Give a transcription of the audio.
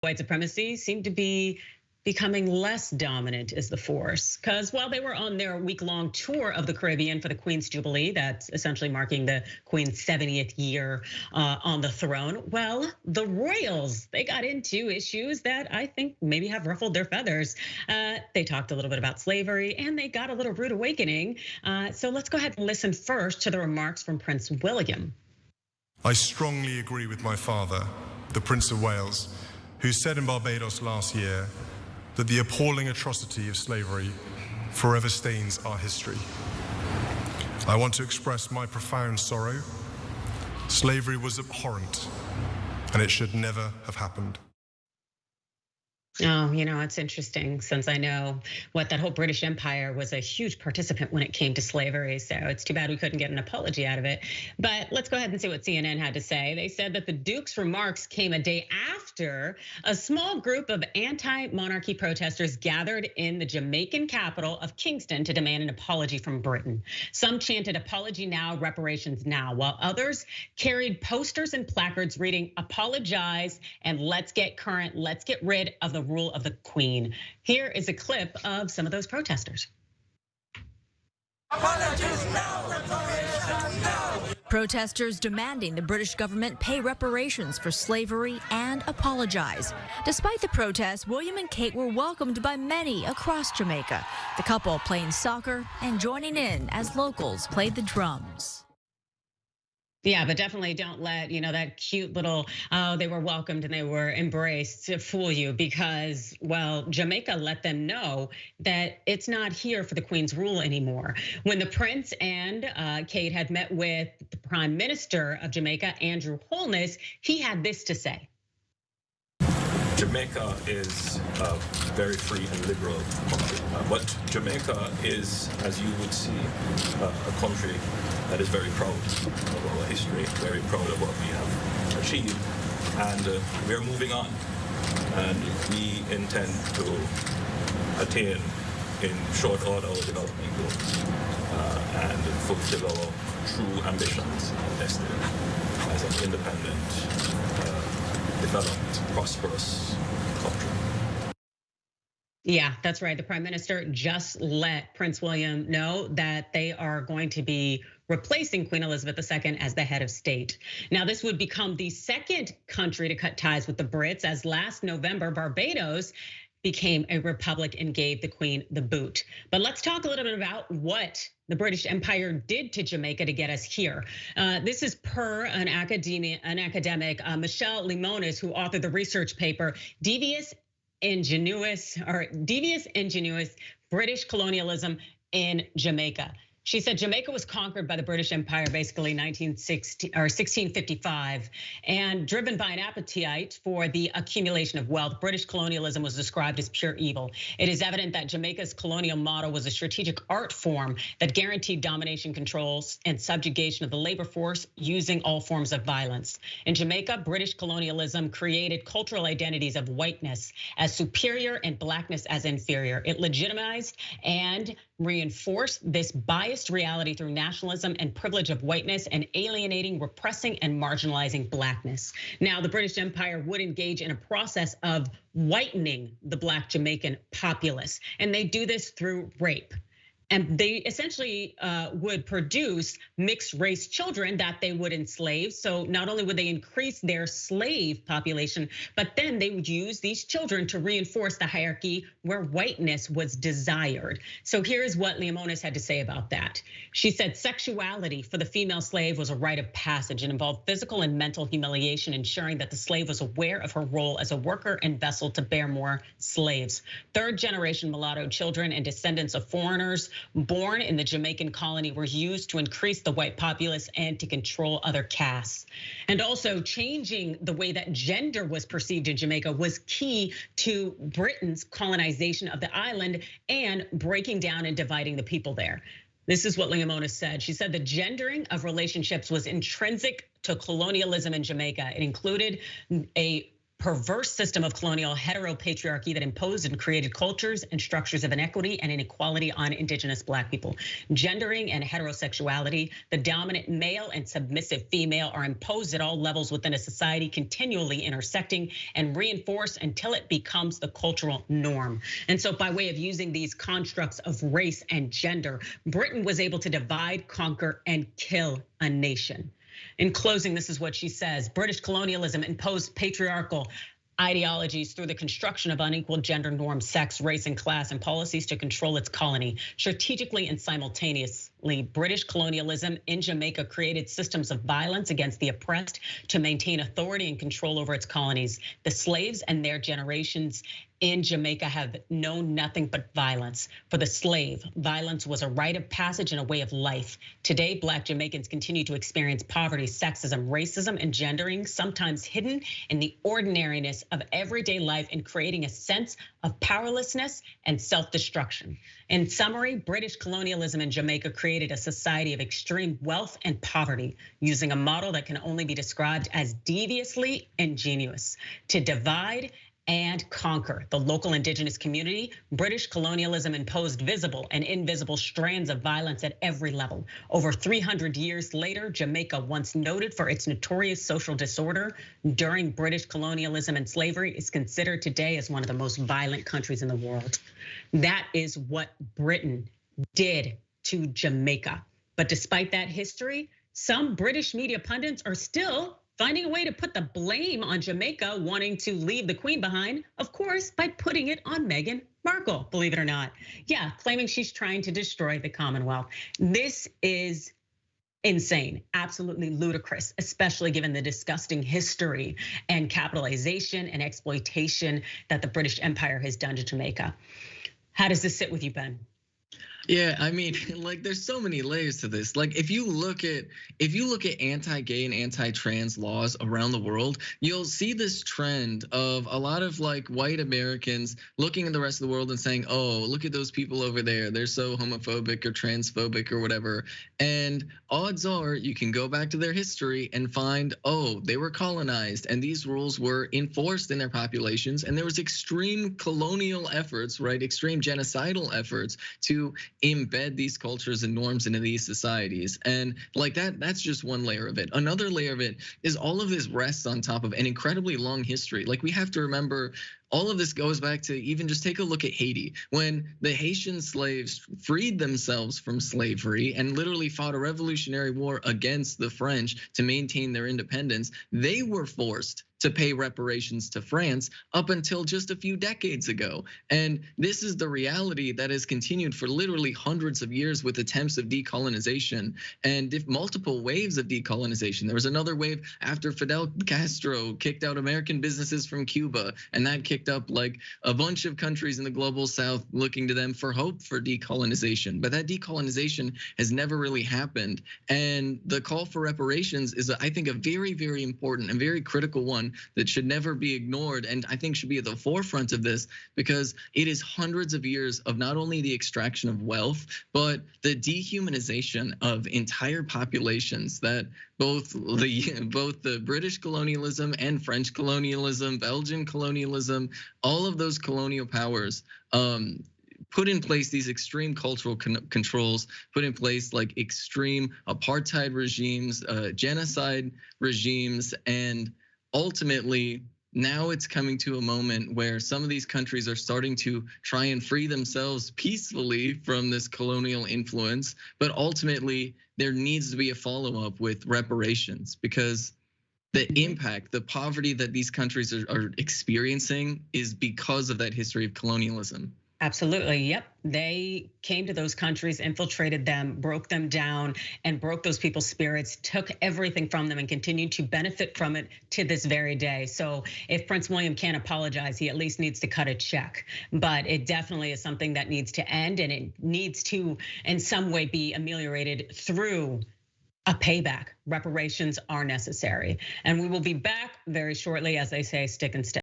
white supremacy seemed to be becoming less dominant as the force. Because while they were on their week-long tour of the Caribbean for the Queen's Jubilee, that's essentially marking the Queen's 70th year on the throne, well, the royals, they got into issues that I think maybe have ruffled their feathers. They talked a little bit about slavery and they got a little rude awakening. So let's go ahead and listen first to the remarks from Prince William. I strongly agree with my father, the Prince of Wales, who said in Barbados last year that the appalling atrocity of slavery forever stains our history. I want to express my profound sorrow. Slavery was abhorrent, and it should never have happened. Oh, it's interesting since I know what that whole British Empire was a huge participant when it came to slavery. So it's too bad we couldn't get an apology out of it. But let's go ahead and see what CNN had to say. They said that the Duke's remarks came a day after a small group of anti-monarchy protesters gathered in the Jamaican capital of Kingston to demand an apology from Britain. Some chanted apology now, reparations now, while others carried posters and placards reading apologize and let's get current, let's get rid of the rule of the Queen. Here is a clip of some of those protesters. Protesters demanding the British government pay reparations for slavery and apologize. Despite the protests, William and Kate were welcomed by many across Jamaica. The couple playing soccer and joining in as locals played the drums. Yeah, but definitely don't let that cute little they were welcomed and they were embraced to fool you, because well, Jamaica let them know that it's not here for the Queen's rule anymore. When the Prince and Kate had met with the Prime Minister of Jamaica, Andrew Holness, he had this to say. Jamaica is a very free and liberal country. But Jamaica is, as you would see, a country that is very proud of our history, very proud of what we have achieved. And we are moving on. And we intend to attain in short order our development goals and fulfill our true ambitions and destiny as an independent, developed, prosperous country. Yeah, that's right. The Prime Minister just let Prince William know that they are going to be replacing Queen Elizabeth II as the head of state. Now, this would become the second country to cut ties with the Brits, as last November, Barbados became a republic and gave the Queen the boot. But let's talk a little bit about what the British Empire did to Jamaica to get us here. This is per an academic, Michelle Limones, who authored the research paper, Devious Ingenuous British Colonialism in Jamaica. She said Jamaica was conquered by the British Empire basically 1655, and driven by an appetite for the accumulation of wealth. British colonialism was described as pure evil. It is evident that Jamaica's colonial model was a strategic art form that guaranteed domination, controls, and subjugation of the labor force using all forms of violence. In Jamaica, British colonialism created cultural identities of whiteness as superior and blackness as inferior. It legitimized and reinforced this biased reality through nationalism and privilege of whiteness, and alienating, repressing, and marginalizing blackness. Now, the British Empire would engage in a process of whitening the Black Jamaican populace, and they do this through rape. And they essentially would produce mixed race children that they would enslave. So not only would they increase their slave population, but then they would use these children to reinforce the hierarchy where whiteness was desired. So here's what Leomonis had to say about that. She said sexuality for the female slave was a rite of passage and involved physical and mental humiliation, ensuring that the slave was aware of her role as a worker and vessel to bear more slaves. Third generation mulatto children and descendants of foreigners born in the Jamaican colony were used to increase the white populace and to control other castes. And also changing the way that gender was perceived in Jamaica was key to Britain's colonization of the island and breaking down and dividing the people there. This is what Leomonis said. She said the gendering of relationships was intrinsic to colonialism in Jamaica. It included a perverse system of colonial heteropatriarchy that imposed and created cultures and structures of inequity and inequality on indigenous Black people. Gendering and heterosexuality, the dominant male and submissive female, are imposed at all levels within a society, continually intersecting and reinforced until it becomes the cultural norm. And so by way of using these constructs of race and gender, Britain was able to divide, conquer, and kill a nation. In closing, this is what she says: British colonialism imposed patriarchal ideologies through the construction of unequal gender norms, sex, race, and class, and policies to control its colony. Strategically and simultaneously, British colonialism in Jamaica created systems of violence against the oppressed to maintain authority and control over its colonies. The slaves and their generations in Jamaica have known nothing but violence. For the slave, violence was a rite of passage and a way of life. Today, Black Jamaicans continue to experience poverty, sexism, racism, and gendering, sometimes hidden in the ordinariness of everyday life, and creating a sense of powerlessness and self-destruction. In summary, British colonialism in Jamaica created a society of extreme wealth and poverty, using a model that can only be described as deviously ingenious to divide and conquer the local indigenous community. British colonialism imposed visible and invisible strands of violence at every level. Over 300 years later, Jamaica, once noted for its notorious social disorder during British colonialism and slavery, is considered today as one of the most violent countries in the world. That is what Britain did to Jamaica. But despite that history, some British media pundits are still finding a way to put the blame on Jamaica wanting to leave the Queen behind, of course, by putting it on Meghan Markle, believe it or not. Yeah, claiming she's trying to destroy the Commonwealth. This is insane, absolutely ludicrous, especially given the disgusting history and capitalization and exploitation that the British Empire has done to Jamaica. How does this sit with you, Ben? Yeah, I mean, like, there's so many layers to this. Like, if you look at anti-gay and anti-trans laws around the world, you'll see this trend of a lot of like white Americans looking at the rest of the world and saying, "Oh, look at those people over there. They're so homophobic or transphobic or whatever." And odds are you can go back to their history and find, oh, they were colonized and these rules were enforced in their populations, and there was extreme colonial efforts, right? Extreme genocidal efforts to embed these cultures and norms into these societies. And like that's just one layer of it. Another layer of it is all of this rests on top of an incredibly long history. Like, we have to remember, all of this goes back to even just take a look at Haiti. When the Haitian slaves freed themselves from slavery and literally fought a revolutionary war against the French to maintain their independence, they were forced to pay reparations to France up until just a few decades ago. And this is the reality that has continued for literally hundreds of years with attempts of decolonization and multiple waves of decolonization. There was another wave after Fidel Castro kicked out American businesses from Cuba, and that kicked up like a bunch of countries in the global south looking to them for hope for decolonization. But that decolonization has never really happened. And the call for reparations is, I think, a very, very important and very critical one that should never be ignored, and I think should be at the forefront of this, because it is hundreds of years of not only the extraction of wealth, but the dehumanization of entire populations that both the British colonialism and French colonialism, Belgian colonialism, all of those colonial powers put in place these extreme cultural controls, put in place like extreme apartheid regimes, genocide regimes, and ultimately, now it's coming to a moment where some of these countries are starting to try and free themselves peacefully from this colonial influence. But ultimately, there needs to be a follow-up with reparations, because the impact, the poverty that these countries are experiencing is because of that history of colonialism. Absolutely, yep. They came to those countries, infiltrated them, broke them down, and broke those people's spirits, took everything from them, and continued to benefit from it to this very day. So if Prince William can't apologize, he at least needs to cut a check. But it definitely is something that needs to end, and it needs to, in some way, be ameliorated through a payback. Reparations are necessary. And we will be back very shortly. As they say, stick and stay.